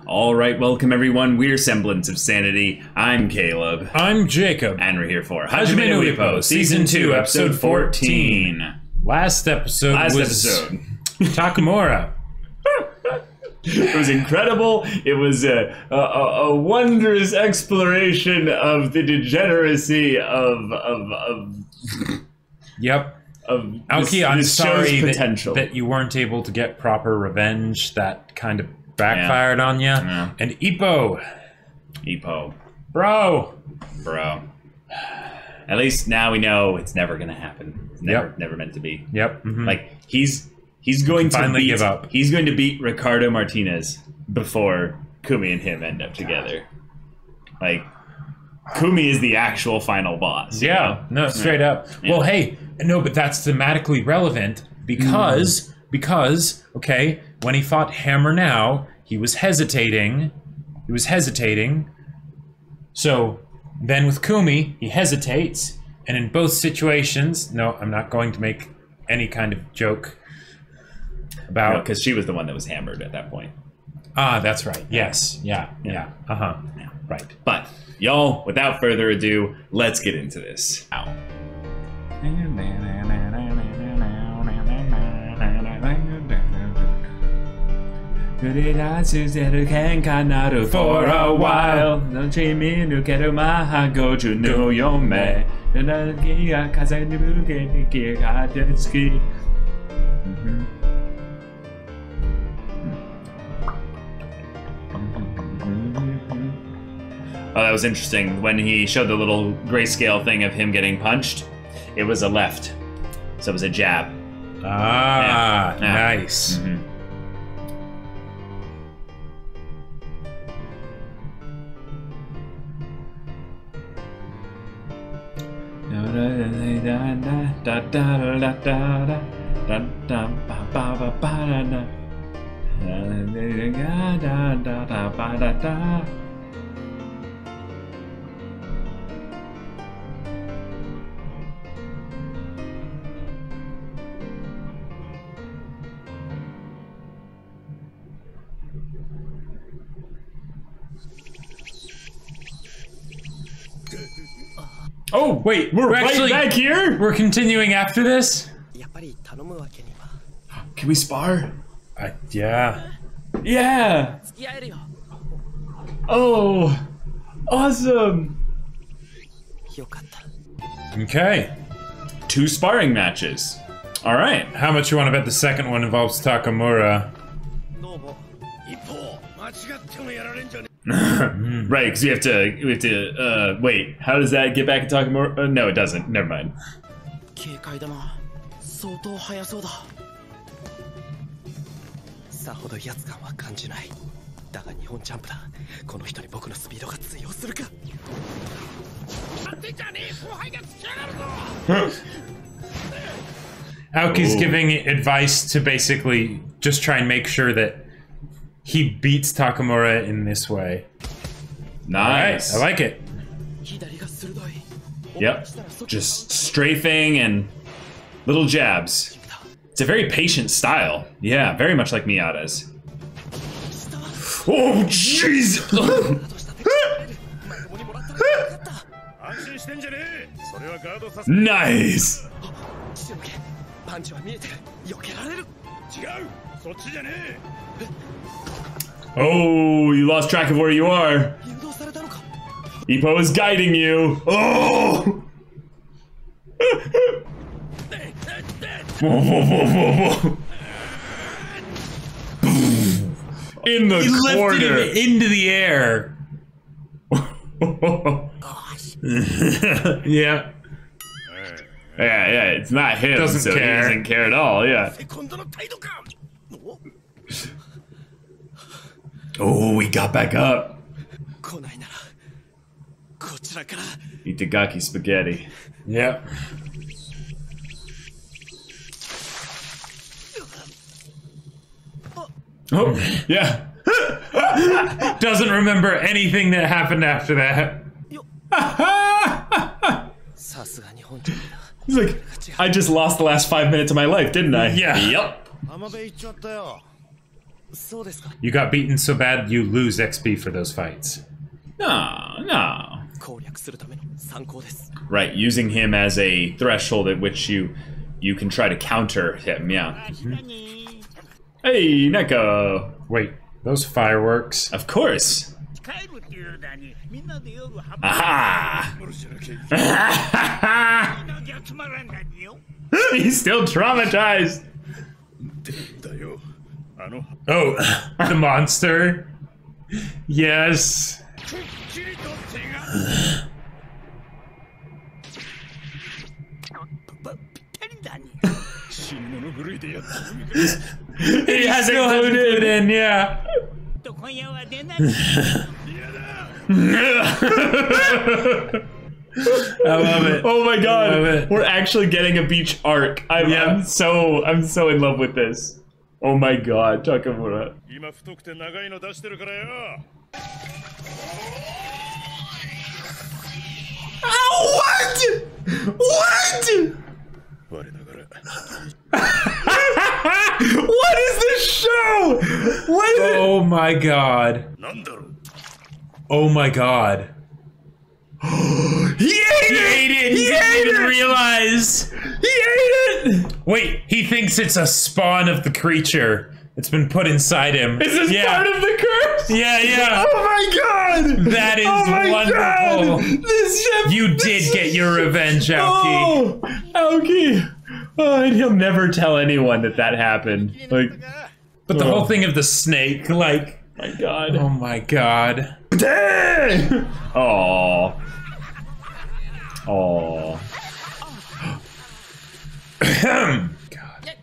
Alright, welcome everyone. We're Semblance of Sanity. I'm Caleb. I'm Jacob. And we're here for Hajime no Ippo, Season 2, Episode 14. Last episode was Takamura. It was incredible. It was a wondrous exploration of the degeneracy of Yep. Of Aoki, I'm sorry that you weren't able to get proper revenge. That kind of backfired on you. Yeah. And Ippo. Bro. At least now we know it's never gonna happen. It's never meant to be. Yep. Mm-hmm. Like he's going to finally give up. He's going to beat Ricardo Martinez before Kumi and him end up together. Like Kumi is the actual final boss. Yeah. No, straight up. Yeah. Well, hey, no, but that's thematically relevant because okay, when he fought Hammer Now, he was hesitating. So then with Kumi, he hesitates, and in both situations, no, I'm not going to make any kind of joke about, because she was the one that was hammered at that point. Ah, that's right. Yes. Yeah. Uh-huh. Yeah. Right. But y'all, without further ado, let's get into this. Ow. For a while, Oh, that was interesting. When he showed the little grayscale thing of him getting punched, it was a left. So it was a jab. Ah, yeah. Nice. Mm-hmm. Oh, wait, we're right back here? We're continuing after this? Can we spar? Yeah. Yeah! Oh! Awesome! Okay. 2 sparring matches. Alright. How much you want to bet the second one involves Takamura? Right, because we have to, wait, how does that get back and talk more? No, it doesn't. Never mind. Aoki's giving advice to basically just try and make sure that he beats Takamura in this way. Nice. Right, I like it. Yep. Just strafing and little jabs. It's a very patient style. Yeah, very much like Miata's. Oh, jeez! Nice! Oh, you lost track of where you are. Ippo is guiding you. Oh! In the corner. He lifted him into the air. Yeah. Yeah, it's not him, doesn't care. He doesn't care at all, yeah. Oh, he got back up. Itagaki spaghetti. Yep. Oh, yeah. Doesn't remember anything that happened after that. He's like, I just lost the last 5 minutes of my life, didn't I? Yeah. Yep. You got beaten so bad you lose XP for those fights. No. Right, using him as a threshold at which you can try to counter him, yeah. Hey, Neko! Wait, those fireworks? Of course! Aha! He's still traumatized! Oh, the monster? Yes. He hasn't included in, yeah. I love it. Oh my god, we're actually getting a beach arc. I'm so in love with this. Oh my god, Takamura. Oh, what? What? What is this show? What is it? Oh my god. Oh my god. He ate it! He didn't realize! He ate it! Wait, he thinks it's a spawn of the creature. It's been put inside him. Is this part of the curse? Yeah. Oh my god! That is wonderful. You did get your revenge, Aoki. Oh, Aoki! Oh, and he'll never tell anyone that happened. Like, but the whole thing of the snake, like... My god. Oh my god. Dang! Aww. Aww. God.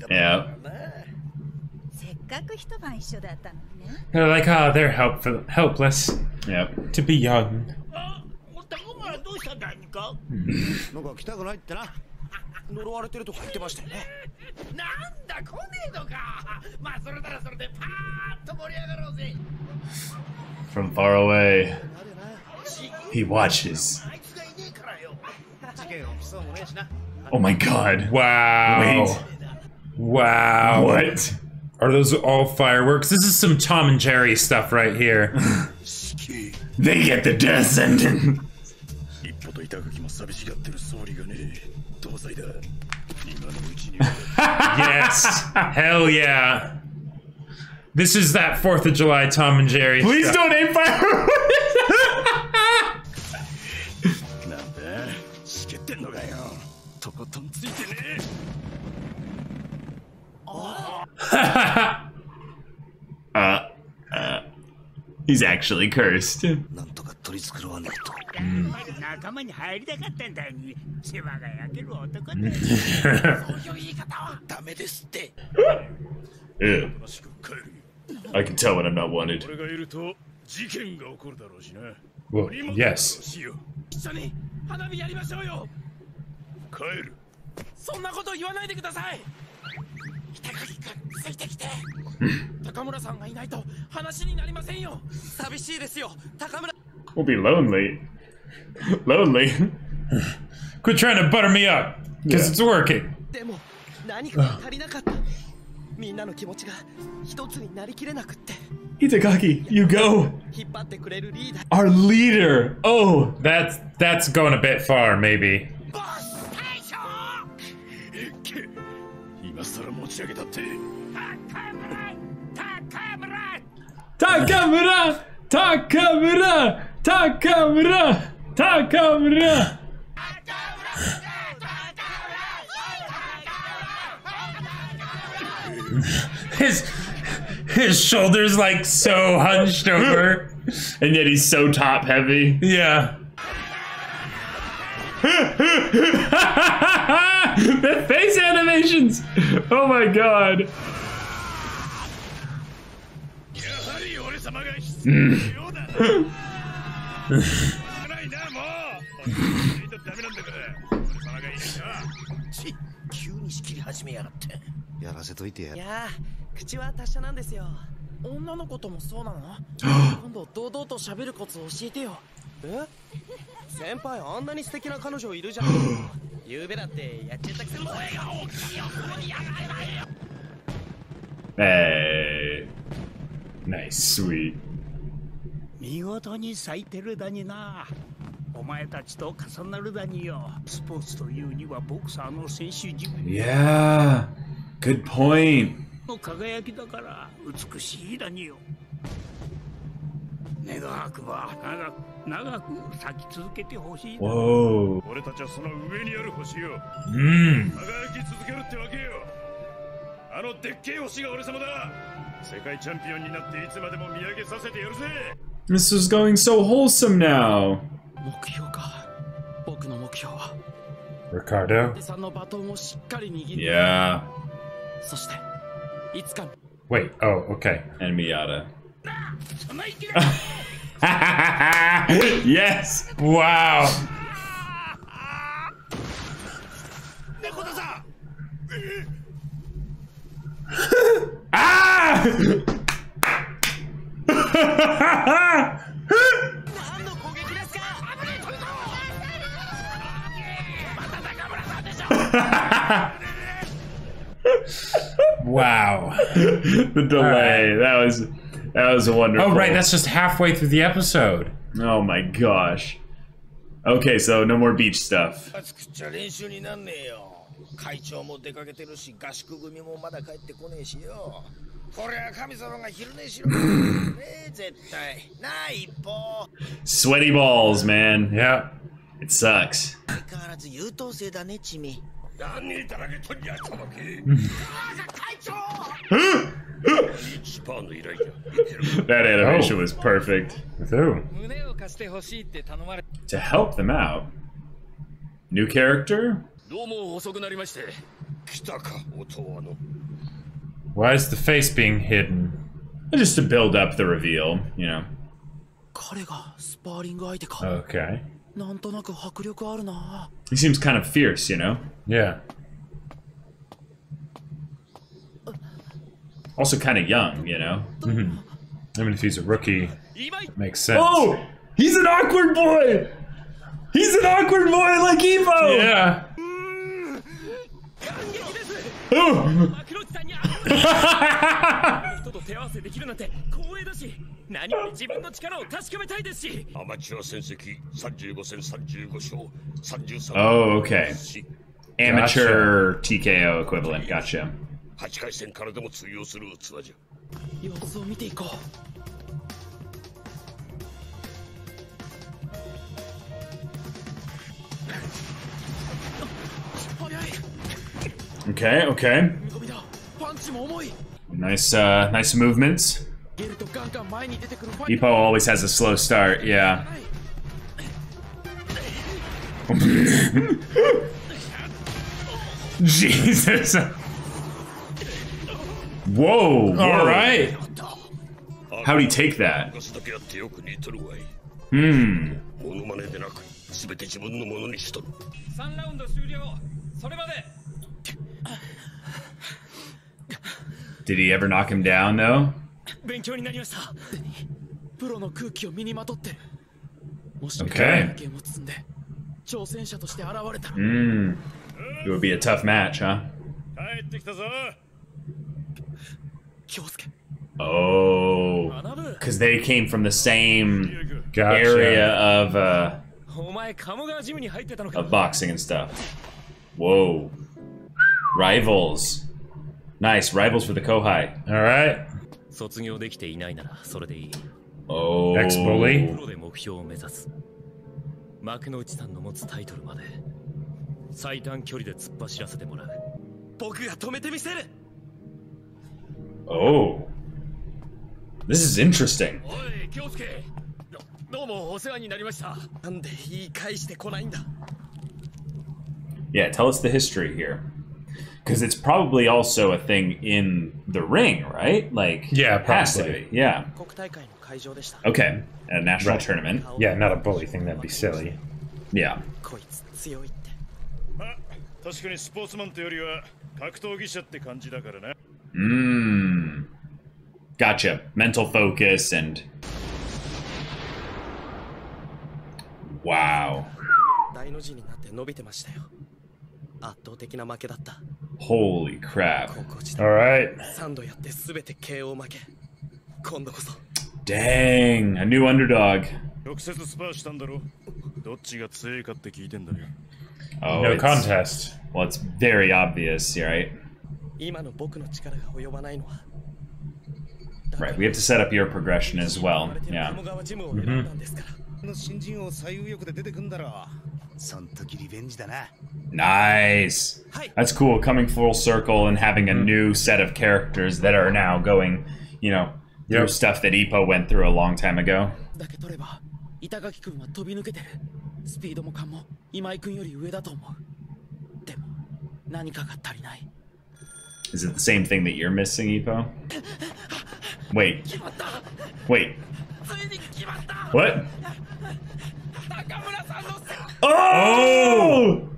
Yeah. They're like, oh, they're helpless. Yep. To be young. From far away, he watches. Oh my god. Wow. Wait. Wow. What? Are those all fireworks? This is some Tom and Jerry stuff right here. They get the death sentence. Yes. Hell yeah. This is that 4th of July Tom and Jerry Please stuff. don't aim fireworks. He's actually cursed. Ew. I can tell when I'm not wanted. Well, yes. We'll be lonely. Lonely. Quit trying to butter me up, because it's working. Itagaki, you go. Our leader. Oh, that's going a bit far, maybe. Takamura! Takamura! Takamura! Takamura! His shoulders like so hunched over. And yet he's so top heavy. Yeah. The face animations! Oh my god. Hey. Nice. Sweet. 見事に咲いてるだにな。お前たちと重なるだによ。スポーツというにはボクサーの選手自分 Yeah. Good point. の輝きだから美しいだによ。願わくば長く咲き続けてほしい。 Whoa. 俺たちはその上にある星よ。輝き続けるってわけよ。あのでっけえ星が俺様だ。世界チャンピオンになっていつまでも見上げさせてやるぜ。 This is going so wholesome now. 目標か。僕の目標は Ricardo. さんのバトンをしっかり握る。 Yeah. そしていつか Wait. Oh, okay. And Miata. Yes. Wow. 猫ださ。 Ah! Wow. The delay. That was wonderful. Oh, right. That's just halfway through the episode. Oh my gosh. Okay, so no more beach stuff. 作っちゃ練習になんねえよ。会長も出かけてるし、合宿組もまだ帰ってこねえしよ。こりゃ神様が昼寝しろ。ねえ絶対。なあ一歩。 Sweaty balls, man. Yeah. It sucks. 相変わらず優等生だね、チミ。何人だらけとんやたまけ。会長。一番の依頼じゃ。いける。 That animation was perfect. With who? 胸を貸してほしいって頼まれ。 To help them out. New character? どうも遅くなりまして。来たか、音羽の。 Why is the face being hidden? Just to build up the reveal, you know. 彼がスパーリング相手か。 Okay. なんとなく迫力あるな。 He seems kind of fierce, you know? Yeah. Also kind of young, you know? I mean, if he's a rookie, makes sense. Oh! He's an awkward boy! He's an awkward boy like Ippo! Yeah. Oh! 人と手合わせできるなんて光栄だし、何より自分の力を確かめたいですし。アマチュア戦績35戦35勝33 Oh, okay. Amateur TKO equivalent. Gotcha. 8回戦からでも通用する器じゃ。様子を見ていこう。 Okay, okay. パンチも重い。 Nice, nice movements. ゲルとガンガン前に出てくるファ Ippo always has a slow start, yeah. Jesus. Whoa, whoa. All right. How'd he take that? ガスだけやってよく似とるわい。 Hmm. モノマネでなく、すべて自分のものにしとる。 3ラウンド終了。それまで。 Did he ever knock him down, though? 勉強になりました。プロの空気を身にまとって。もし Okay. 経験を積んで挑戦者として現れたら。 Hmm. It would be a tough match, huh? 帰ってきたぞ。気をつけ。 Oh. Because they came from the same Gotcha. area of, お前鴨川ジムに入ってたのか。 of boxing and stuff. Whoa. Rivals. Nice. Rivals for the Kohai. All right. 卒業できていないならそれでいい。 Oh. Ex-bully. プロで目標を目指す。幕の内さんの持つタイトルまで最短距離で突っ走らせてもらう。僕が止めてみせる。 Oh. This is interesting. おい、気をつけ。どうもお世話になりました。なんで言い返してこないんだ。 Yeah, tell us the history here. Because it's probably also a thing in the ring, right? Like, Yeah, it has to probably. be. Yeah. 国大会の会場でした。 Okay. At a national tournament. Yeah, not a bully thing. That'd be silly. Yeah. こいつ強いって。まあ、確かにスポーツマンというよりは格闘技者って感じだからな。Mmm. Gotcha. Mental focus and... Wow. 大の字になって伸びてましたよ。圧倒的な負けだった。 Holy crap. 高校時 All 代 right. 3度やって全て KO 負け。今度こそ Dang, a new underdog. 直接スパーしたんだろ。どっちが強いかって聞いてんだよ。 Oh, No it's- contest. Well, it's very obvious, right? 今の僕の力が及ばないのは Right, we have to set up your progression as well. Yeah. 鴨川ジムを選んだんですから。新人王最有力で出てくんだろ。そん時リベンジだな。 Nice. That's cool. Coming full circle and having a new set of characters that are now going, you know, through stuff that Ippo went through a long time ago. だけ取れば板垣君は飛び抜けてる。スピードも勘も今井君より上だと思う。でも何かが足りない。 Is it the same thing that you're missing, Ippo? Wait. Wait. What? Oh!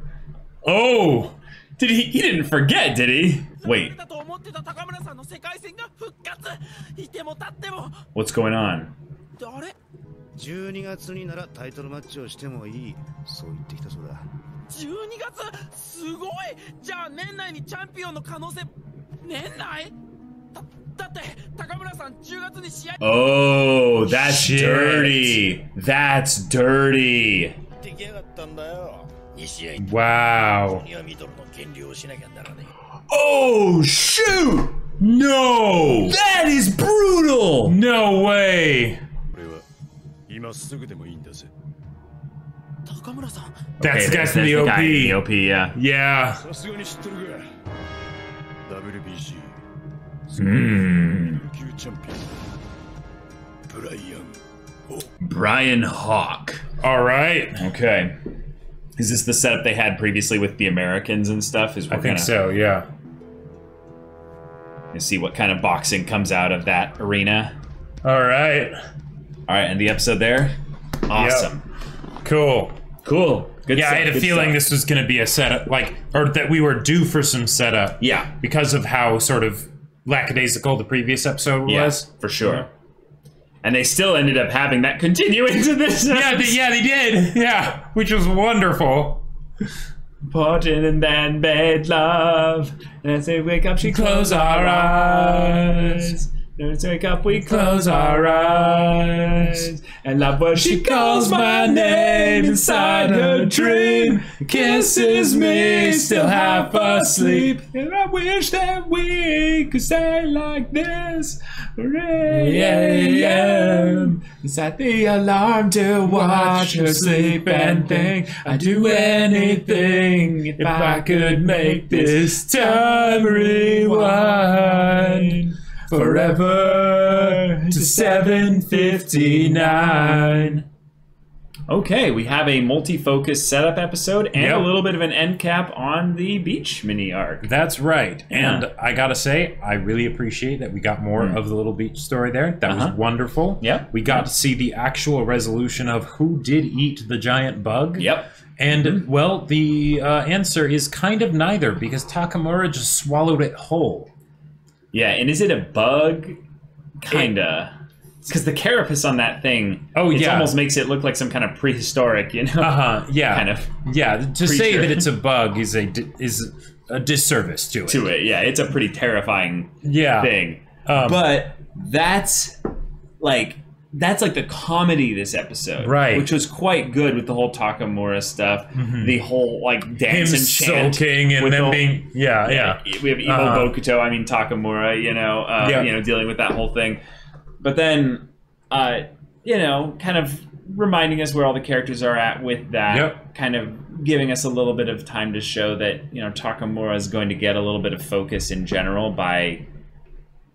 Oh! Did he didn't forget, did he? Wait. What's going on? 12月にならタイトルマッチをしてもいい。そう言ってきたそうだ。12月すごい。じゃあ年内にチャンピオンの可能性。年内だって高村さん10月に試合。 Oh, that's dirty. That's dirty. 出来上がったんだよ。2試合。 Wow. ニアミドルの減量をしなきゃならねえ。 Oh, shoot! No! That is brutal! No way. 俺は今すぐでもいいんだぜ。高村さん。 That's the guy that's from the the guy in the OP. OP, yeah. Yeah. さすがに知ってるが。WBC 級チャンピオンブライアン Brian Hawk. All right. Okay. Is this the setup they had previously with the Americans and stuff? Is I think so. Yeah. See what kind of boxing comes out of that arena. All right. All right, and the episode there. Awesome. Cool. Cool. Good Yeah, stuff, I had a good feeling stuff. this was going to be a setup, like, or that we were due for some setup. Yeah. Because of how sort of lackadaisical the previous episode Yeah, was. for sure. And they still ended up having that continue into this. Yeah, they did. Yeah, which was wonderful. Portion and then made love. And as they wake up, she close our eyes. And as we wake up, we close our eyes. And love when she calls my name inside her dream. Kisses me, still half asleep. And I wish that we could stay like this. 4 a.m. Set the alarm to watch her sleep and think I'd do anything if I could make this time rewind forever to 7:59. Okay, we have a multi-focus setup episode and a little bit of an end cap on the beach mini arc. That's right. Yeah. And I gotta say, I really appreciate that we got more of the little beach story there. That was wonderful. Yep. We got to see the actual resolution of who did eat the giant bug. Yep. And, well, the answer is kind of neither, because Takamura just swallowed it whole. Yeah, and is it a bug? Kinda. Because the carapace on that thing, it almost makes it look like some kind of prehistoric, you know? Yeah. Kind of. Yeah, to say creature. that it's a bug is a disservice to it. To it, yeah. It's a pretty terrifying thing. But that's like the comedy this episode. Right. Which was quite good with the whole Takamura stuff. The whole, like, dance and chant. Sulking and with then the- being... Yeah. We have Imo Bokuto, I mean Takamura, you know, dealing with that whole thing. But then, you know, kind of reminding us where all the characters are at with that, kind of giving us a little bit of time to show that, you know, Takamura is going to get a little bit of focus in general by,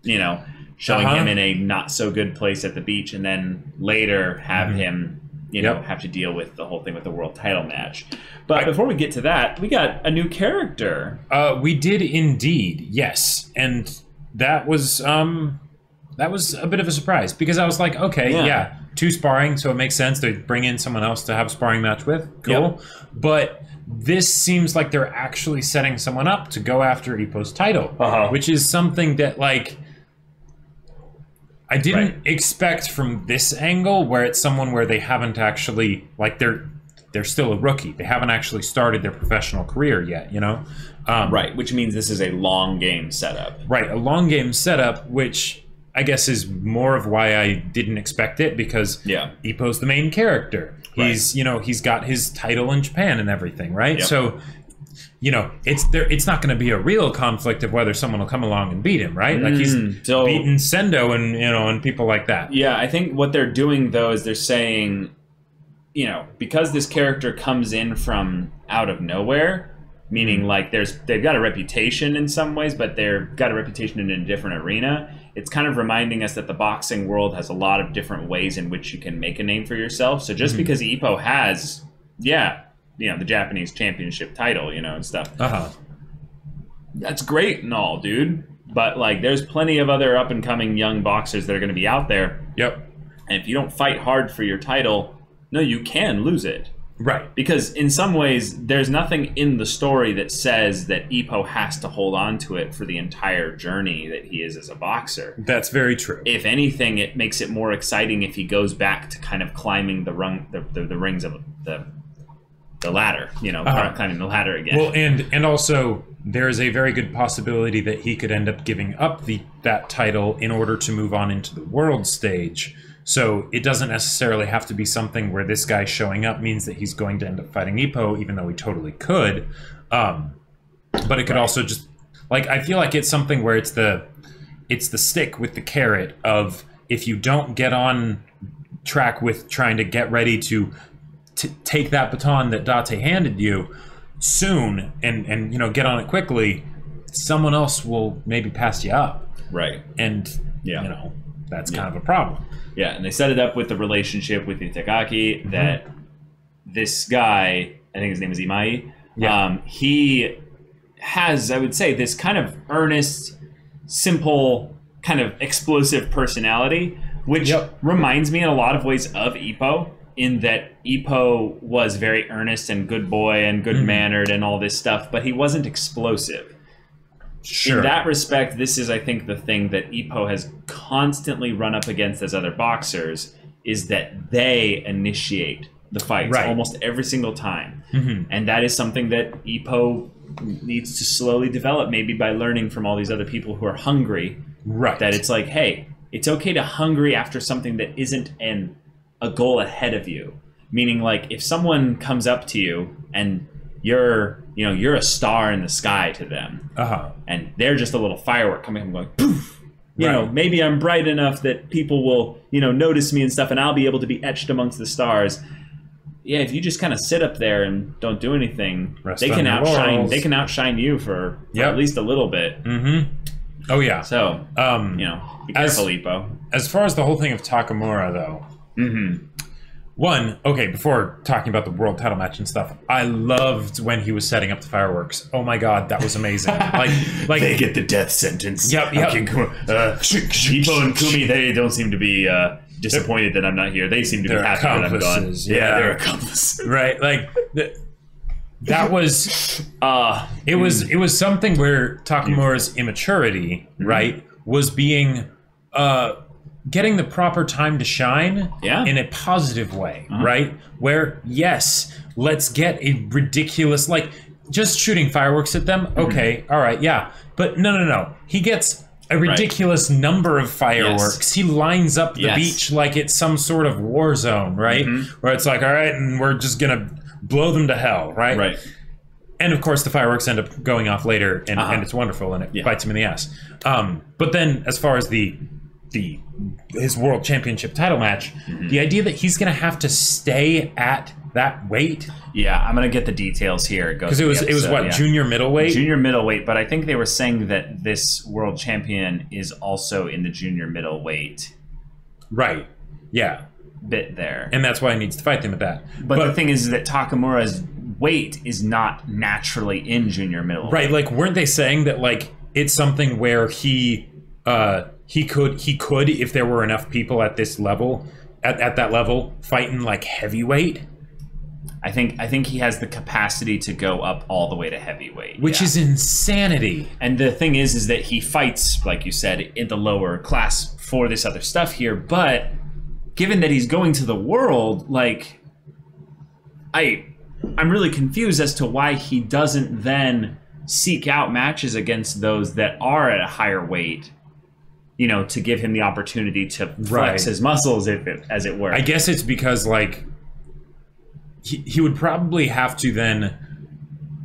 you know, showing him in a not so good place at the beach, and then later have him, you know, have to deal with the whole thing with the world title match. But before we get to that, we got a new character. We did indeed, yes. And that was a bit of a surprise, because I was like, okay, two sparring, so it makes sense. They bring in someone else to have a sparring match with. Cool. But this seems like they're actually setting someone up to go after Ippo's title, which is something that, like, I didn't expect from this angle, where it's someone where they haven't actually, like, they're they're still a rookie. They haven't actually started their professional career yet, you know? Right, which means this is a long game setup. Right, a long game setup, which I guess is more of why I didn't expect it, because Ippo's the main character. He's, you know, he's got his title in Japan and everything, right? Yep. So, you know, it's not going to be a real conflict of whether someone will come along and beat him, right? Like he's beaten Sendo and, you know, and people like that. Yeah, I think what they're doing though is they're saying, you know, because this character comes in from out of nowhere, meaning like they've got a reputation in some ways, but they've got a reputation in a different arena. It's kind of reminding us that the boxing world has a lot of different ways in which you can make a name for yourself. So just because Ippo has, you know, the Japanese championship title, you know, and stuff. That's great and all, dude. But like, there's plenty of other up and coming young boxers that are going to be out there. Yep. And if you don't fight hard for your title, no, you can lose it. Right. Because in some ways, there's nothing in the story that says that Ippo has to hold on to it for the entire journey that he is as a boxer. That's very true. If anything, it makes it more exciting if he goes back to kind of climbing the rings of the ladder, you know, climbing the ladder again. Well, and also there is a very good possibility that he could end up giving up that title in order to move on into the world stage. So it doesn't necessarily have to be something where this guy showing up means that he's going to end up fighting Ippo, even though he totally could. But it could also just, like, I feel like it's something where it's the stick with the carrot of, if you don't get on track with trying to get ready to take that baton that Date handed you soon and you know, get on it quickly, someone else will maybe pass you up. Right. And, you know, that's kind of a problem. Yeah, and they set it up with the relationship with Itagaki that this guy, I think his name is Imai, he has, I would say, this kind of earnest, simple, kind of explosive personality, which reminds me in a lot of ways of Ippo, in that Ippo was very earnest and good boy and good-mannered and all this stuff, but he wasn't explosive. Sure. In that respect, this is, I think, the thing that Ippo has constantly run up against as other boxers, is that they initiate the fights almost every single time. And that is something that Ippo needs to slowly develop, maybe by learning from all these other people who are hungry. Right. That it's like, hey, it's okay to hungry after something that isn't a goal ahead of you. Meaning, like, if someone comes up to you and you're a star in the sky to them, and they're just a little firework coming up and going poof. You know, maybe I'm bright enough that people will, you know, notice me and stuff, and I'll be able to be etched amongst the stars. Yeah, if you just kind of sit up there and don't do anything, they can outshine you for at least a little bit. Oh yeah. So, you know, be careful, Ippo. As far as the whole thing of Takamura, though. One, okay, before talking about the world title match and stuff, I loved when he was setting up the fireworks. Oh my god, that was amazing. like they get the death sentence. Yep. Ippo and Kumi, they don't seem to be disappointed that I'm not here. They seem to be happy that I'm gone. Yeah, they're accomplices. Right, like that was it was something where Takamura's immaturity, right, was being getting the proper time to shine in a positive way, right? Where, yes, let's get a ridiculous, like, just shooting fireworks at them, okay, all right, yeah. But no. He gets a ridiculous number of fireworks. He lines up the beach like it's some sort of war zone, right? Where it's like, all right, and we're just going to blow them to hell, right? Right. And, of course, the fireworks end up going off later, and it's wonderful, and it bites him in the ass. But then, as far as his world championship title match, the idea that he's going to have to stay at that weight. Yeah, I'm going to get the details here. Because it was what, junior middleweight? Junior middleweight, but I think they were saying that this world champion is also in the junior middleweight. Right. Yeah. Bit there. And that's why he needs to fight them at that. But the thing is that Takamura's weight is not naturally in junior middleweight. Right, like, weren't they saying that, like, it's something where he could, if there were enough people at this level, at that level, fighting like heavyweight? I think he has the capacity to go up all the way to heavyweight, which is insanity. And the thing is that he fights, like you said, in the lower class for this other stuff here. But given that he's going to the world, like, I'm really confused as to why he doesn't then seek out matches against those that are at a higher weight, you know, to give him the opportunity to flex his muscles, as it were. I guess it's because, like, he would probably have to then...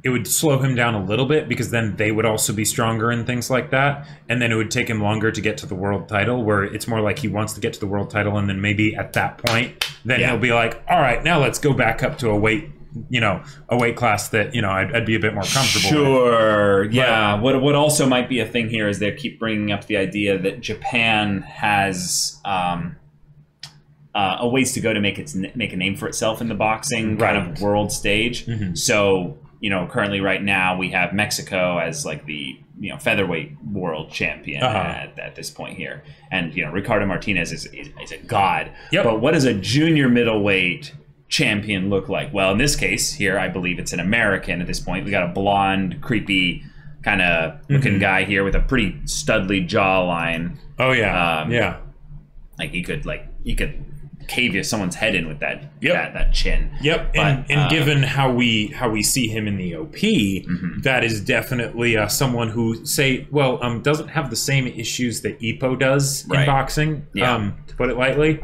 It would slow him down a little bit because then they would also be stronger and things like that. And then it would take him longer to get to the world title, where it's more like he wants to get to the world title. And then maybe at that point, then he'll be like, all right, now let's go back up to a weight, you know, a weight class that, you know, I'd be a bit more comfortable with. Yeah. But what also might be a thing here is they keep bringing up the idea that Japan has a ways to go to make a name for itself in the boxing kind of world stage. So, you know, currently right now we have Mexico as like the, you know, featherweight world champion at this point here. And, you know, Ricardo Martinez is a god. But what does a junior middleweight champion look like? Well, in this case here, I believe it's an American at this point. We got a blonde, creepy kind of looking guy here with a pretty studly jawline. Oh, yeah. Like he could cave someone's head in with that that chin. But, and given how we see him in the OP, that is definitely someone who doesn't have the same issues that Ippo does in boxing. To put it lightly.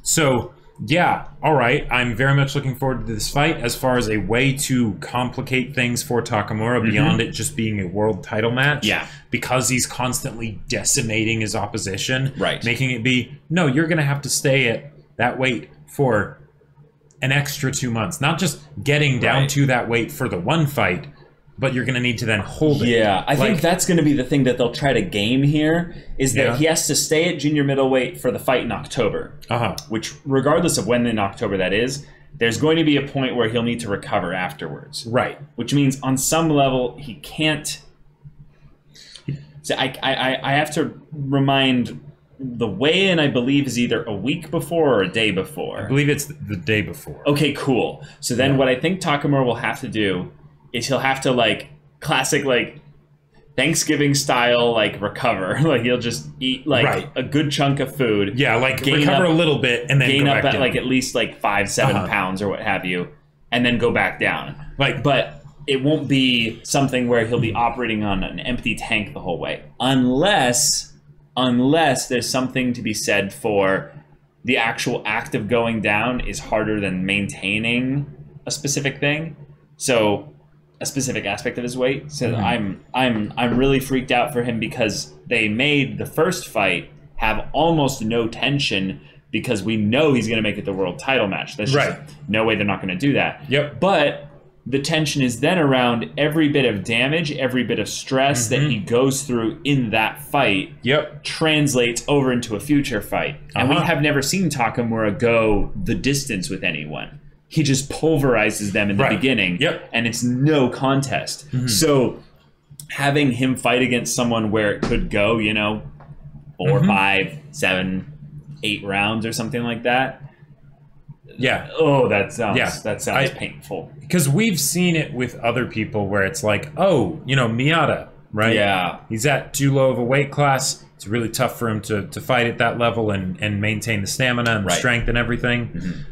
So yeah, all right. I'm very much looking forward to this fight as far as a way to complicate things for Takamura beyond it just being a world title match. Because he's constantly decimating his opposition, making it be, no, you're going to have to stay at that weight for an extra 2 months. Not just getting down to that weight for the one fight, but you're going to need to then hold it. Yeah, I think that's going to be the thing that they'll try to game here, is that he has to stay at junior middleweight for the fight in October. Which, regardless of when in October that is, there's going to be a point where he'll need to recover afterwards. Which means on some level he can't... So I have to remind... The weigh-in, I believe, is either a week before or a day before. I believe it's the day before. Okay, cool. So then what I think Takamura will have to do is he'll have to, like, classic, like, Thanksgiving style, like, recover. Like, he'll just eat, like, a good chunk of food. Yeah, like, recover a little bit and then gain go up back down. like, at least, like, 5-7 pounds or what have you, and then go back down. But it won't be something where he'll be operating on an empty tank the whole way. Unless there's something to be said for the actual act of going down is harder than maintaining a specific thing. So a specific aspect of his weight. So I'm really freaked out for him because they made the first fight have almost no tension because we know he's going to make it the world title match. There's just no way they're not going to do that. But the tension is then around every bit of damage, every bit of stress that he goes through in that fight translates over into a future fight. And we have never seen Takamura go the distance with anyone. He just pulverizes them in the beginning, and it's no contest. So having him fight against someone where it could go, you know, 4, 5, 7, 8 rounds or something like that. Oh, that sounds painful. Because we've seen it with other people where it's like, oh, you know, Miyata, right? He's at too low of a weight class. It's really tough for him to fight at that level and maintain the stamina and the strength and everything.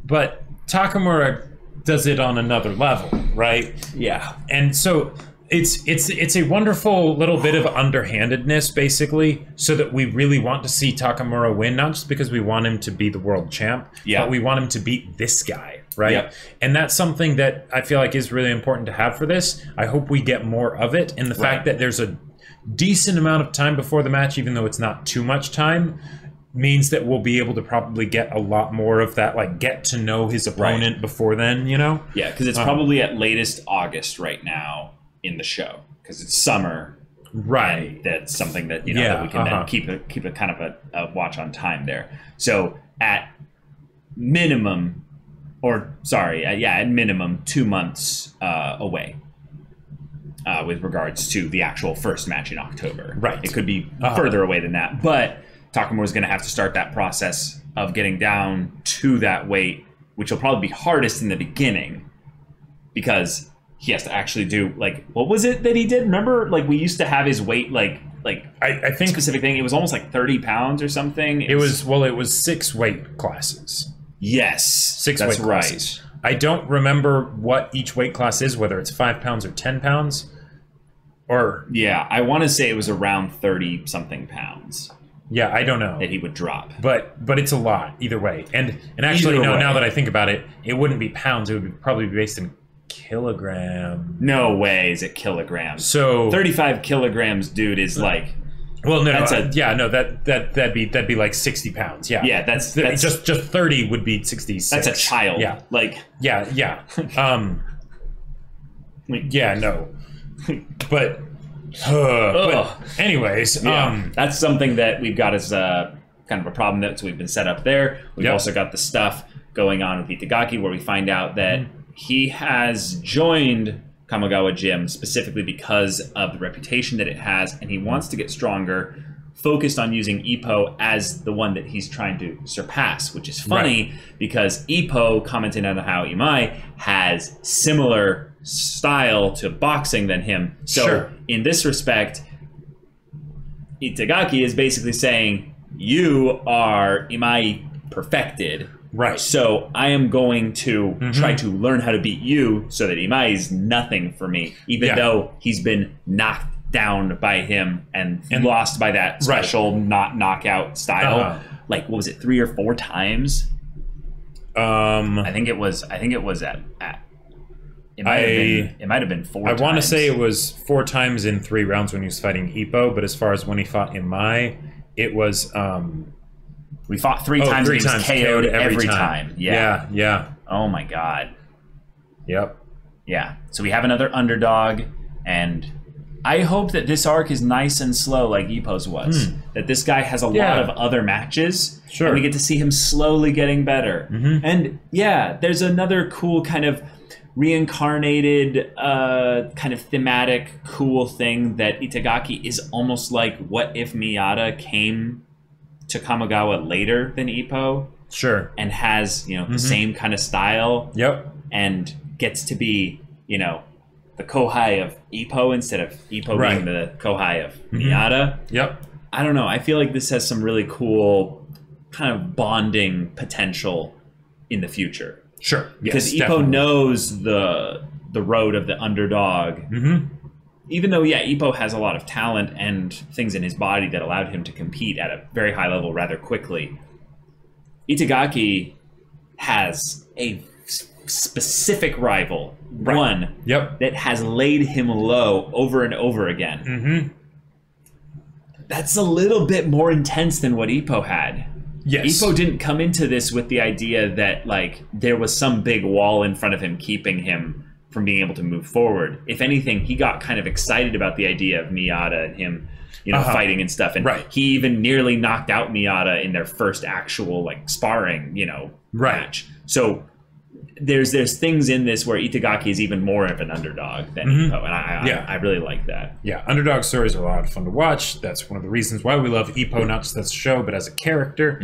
But Takamura does it on another level, right? And so it's a wonderful little bit of underhandedness, basically, so that we really want to see Takamura win, not just because we want him to be the world champ, but we want him to beat this guy, right? And that's something that I feel like is really important to have for this. I hope we get more of it, and the fact that there's a decent amount of time before the match, even though it's not too much time, means that we'll be able to probably get a lot more of that, like, get to know his opponent before then, you know? Yeah, because it's probably at latest August right now in the show, because it's summer, that's something that, you know, that we can then keep a kind of a watch on time there. So at minimum, at minimum 2 months away with regards to the actual first match in October. It could be further away than that, but Takamura's going to have to start that process of getting down to that weight, which will probably be hardest in the beginning, because he has to actually do, like, what was it that he did? Remember, like, we used to have his weight, like I think specific thing. It was almost like 30 pounds or something. It was 6 weight classes. Yes, Six weight classes. I don't remember what each weight class is, whether it's 5 pounds or 10 pounds. Or yeah, I want to say it was around 30 something pounds. Yeah, I don't know that he would drop, but it's a lot either way. And actually, now that I think about it, it wouldn't be pounds. It would probably be based in kilograms. No way is it kilograms. So 35 kilograms, dude, is like. Well, no, that'd be like 60 pounds. Yeah, yeah, that's just 30 would be 66. That's a child. Yeah, like yeah. Yeah, no, but anyways, that's something that we've got as kind of a problem that we've been set up there. We've also got the stuff going on with Itagaki where we find out that he has joined Kamigawa Gym specifically because of the reputation that it has, and he wants to get stronger, focused on using Ippo as the one that he's trying to surpass, which is funny because Ippo commented on how Imai has similar style to boxing than him. So in this respect, Itagaki is basically saying, you are Imai perfected. Right. So I am going to try to learn how to beat you so that Imai is nothing for me, even though he's been knocked down by him and lost by that special not knockout style. Like, what was it, 3 or 4 times? I think it was at it might have been 4 times. I want to say it was 4 times in 3 rounds when he was fighting Ippo, but as far as when he fought Imai, it was we fought 3 times and he was KO'd every time. Yeah. Oh my god. Yep. Yeah. So we have another underdog, and I hope that this arc is nice and slow like Ippo's was. That this guy has a lot of other matches, and we get to see him slowly getting better. And yeah, there's another cool kind of reincarnated kind of thematic cool thing that Itagaki is almost like what if Miyata came to Kamigawa later than Ippo. And has, the same kind of style. And gets to be, the Kohai of Ippo instead of Ippo being the Kohai of Miyata. I don't know. I feel like this has some really cool kind of bonding potential in the future. Because Ippo knows the road of the underdog. Even though, Ippo has a lot of talent and things in his body that allowed him to compete at a very high level rather quickly, Itagaki has a specific rival, one that has laid him low over and over again. That's a little bit more intense than what Ippo had. Ippo didn't come into this with the idea that there was some big wall in front of him keeping him from being able to move forward. If anything, he got kind of excited about the idea of Miyata and him, fighting and stuff. And he even nearly knocked out Miyata in their first actual sparring, match. So there's things in this where Itagaki is even more of an underdog than Ippo, and I really like that. Underdog stories are a lot of fun to watch. That's one of the reasons why we love Ippo, not just as a show, but as a character.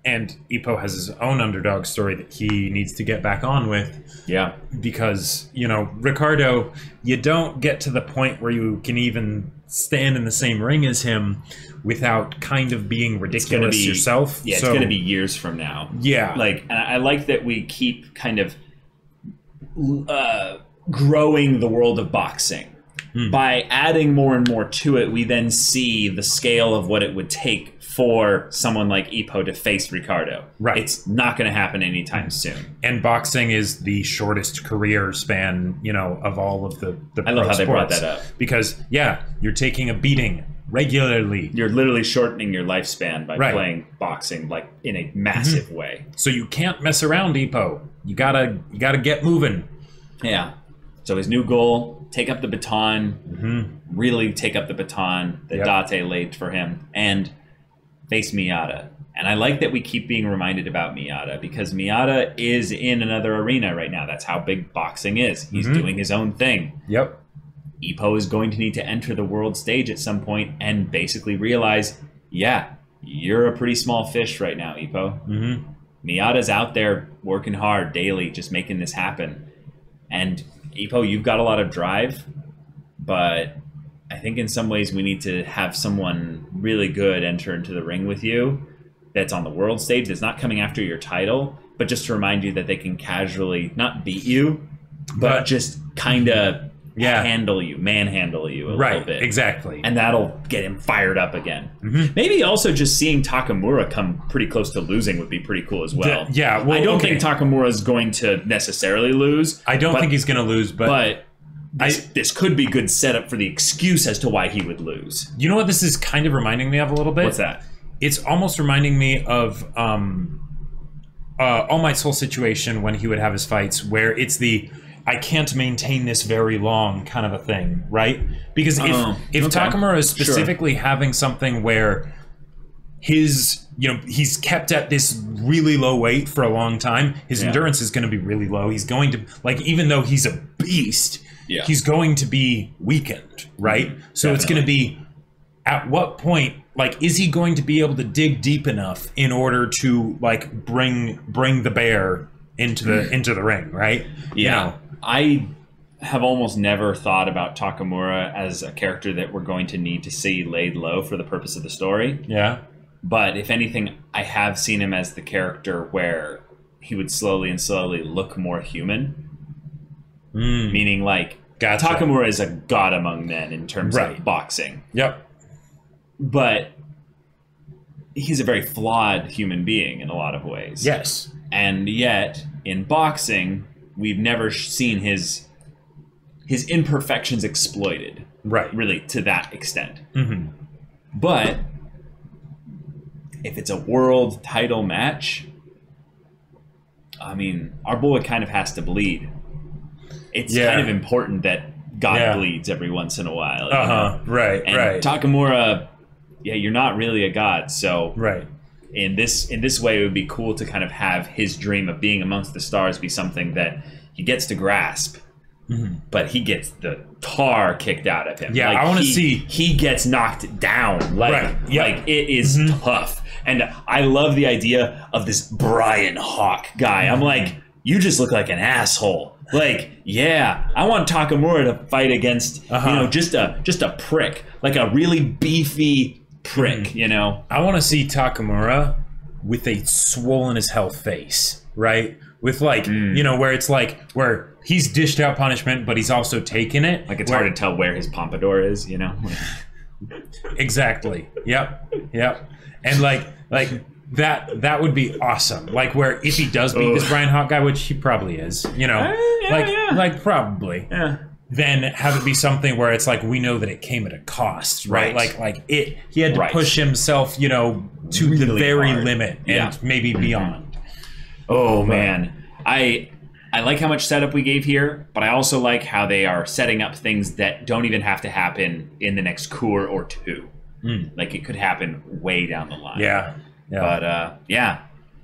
And Ippo has his own underdog story that he needs to get back on with. Because, Ricardo, you don't get to the point where you can even stand in the same ring as him without kind of being ridiculous yourself. It's going to be years from now. And I like that we keep kind of growing the world of boxing. By adding more and more to it, we then see the scale of what it would take for someone like Ippo to face Ricardo. It's not going to happen anytime soon. And boxing is the shortest career span, of all of the I love how they brought that up. Because, you're taking a beating regularly. You're literally shortening your lifespan by playing boxing, in a massive way. So you can't mess around, Ippo. You gotta get moving. So his new goal, take up the baton, really take up the baton that Date laid for him, and face Miyata. And I like that we keep being reminded about Miyata, because Miyata is in another arena right now. That's how big boxing is. He's doing his own thing. Ippo is going to need to enter the world stage at some point and basically realize, you're a pretty small fish right now, Ippo. Miyata's out there working hard daily, just making this happen. And Ippo, you've got a lot of drive, but I think in some ways we need to have someone really good enter into the ring with you that's on the world stage, that's not coming after your title, but just to remind you that they can casually not beat you, but just kind of manhandle you a little bit. Exactly. And that'll get him fired up again. Maybe also just seeing Takamura come pretty close to losing would be pretty cool as well. Well, I don't think Takamura is going to necessarily lose. I don't think he's going to lose, but this could be good setup for the excuse as to why he would lose. You know what this is kind of reminding me of a little bit? What's that? It's almost reminding me of All Might Soul situation when he would have his fights, where it's the I can't maintain this very long kind of a thing, right? Because if Takamura is specifically having something where he's kept at this really low weight for a long time, his endurance is going to be really low. He's going to, like, even though he's a beast, he's going to be weakened, right? So it's going to be, at what point, like, is he going to be able to dig deep enough in order to, like, bring the bear into the ring, right? I have almost never thought about Takamura as a character that we're going to need to see laid low for the purpose of the story. Yeah. But if anything, I have seen him as the character where he would slowly look more human. Meaning, like, Takamura is a god among men in terms of boxing. Yep. But he's a very flawed human being in a lot of ways. Yes. And yet, in boxing, we've never seen his imperfections exploited. Right. Really, to that extent. But if it's a world title match, I mean, our boy kind of has to bleed. It's kind of important that God bleeds every once in a while. You know? Right. And Takamura, you're not really a god, so in this way, it would be cool to kind of have his dream of being amongst the stars be something that he gets to grasp, but he gets the tar kicked out of him. Yeah, like, I want to see he gets knocked down. Like, like it is tough. And I love the idea of this Brian Hawk guy. I'm like, you just look like an asshole. Like, I want Takamura to fight against just a prick, like a really beefy prick. You know, I want to see Takamura with a swollen as hell face, right? With, like, where it's like where he's dished out punishment, but he's also taken it. Like, it's hard to tell where his pompadour is. You know. Exactly. Yep. And like that would be awesome. Like, where if he does beat this Brian Hawk guy, which he probably is, like probably. Yeah. Then have it be something where it's like, we know that it came at a cost, right? Like he had to push himself, to really the very limit and maybe beyond. Oh man, I like how much setup we gave here, but I also like how they are setting up things that don't even have to happen in the next cour or two. Like, it could happen way down the line. Yeah. But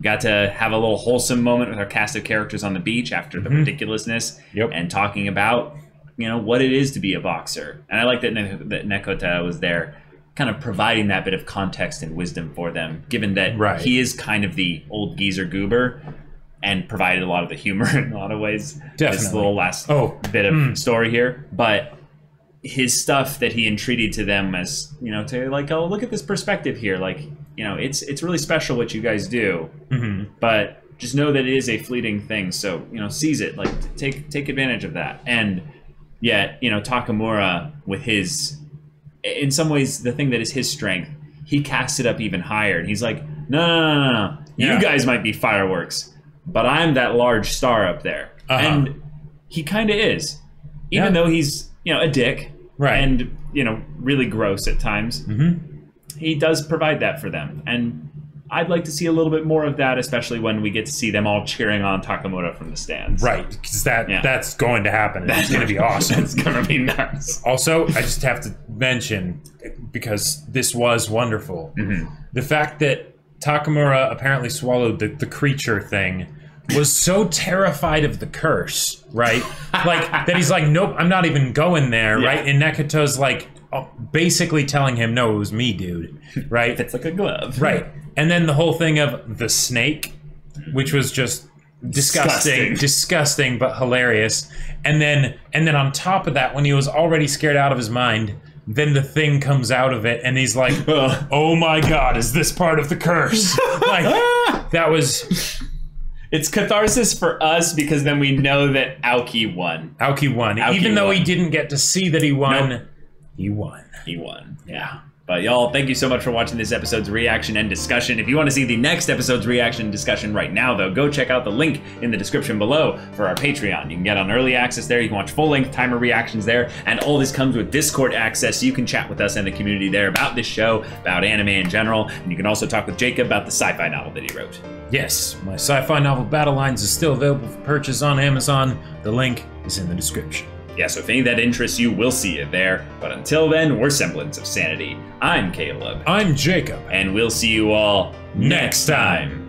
got to have a little wholesome moment with our cast of characters on the beach after the ridiculousness and talking about what it is to be a boxer. And I like that Nekota was there, kind of providing that bit of context and wisdom for them, given that he is kind of the old geezer goober and provided a lot of the humor in a lot of ways. Definitely. This little last bit of story here. But his stuff that he entreated to them as, to like, oh, look at this perspective here. Like, it's really special what you guys do. But just know that it is a fleeting thing. So, seize it. Like, take advantage of that. And yet, Takamura, with his, in some ways, the thing that is his strength, he casts it up even higher. And he's like, no. You guys might be fireworks, but I'm that large star up there. And he kind of is. Even though he's, a dick. And, really gross at times. He does provide that for them. And I'd like to see a little bit more of that, especially when we get to see them all cheering on Takamura from the stands. Right, because that's going to happen. It's going to be awesome. It's going to be nuts. Also, I just have to mention, because this was wonderful, the fact that Takamura apparently swallowed the creature thing was so terrified of the curse, right? Like, that he's like, nope, I'm not even going there, right? And Nekoto's like, basically telling him, no, it was me, dude, right? It's like a glove. Right. And then the whole thing of the snake, which was just disgusting, but hilarious. And then on top of that, when he was already scared out of his mind, then the thing comes out of it, and he's like, oh my God, is this part of the curse? Like, that was... It's catharsis for us because then we know that Aoki won. Aoki won. Even though he didn't get to see that he won, nope. He won. He won. Yeah. But y'all, thank you so much for watching this episode's reaction and discussion. If you want to see the next episode's reaction and discussion right now, though, go check out the link in the description below for our Patreon. You can get on early access there. You can watch full-length timer reactions there. And all this comes with Discord access, so you can chat with us and the community there about this show, about anime in general. And you can also talk with Jacob about the sci-fi novel that he wrote. Yes, my sci-fi novel Battle Lines is still available for purchase on Amazon. The link is in the description. Yeah, so if any of that interests you, we'll see you there. But until then, we're Semblance of Sanity. I'm Caleb. I'm Jacob. And we'll see you all next time.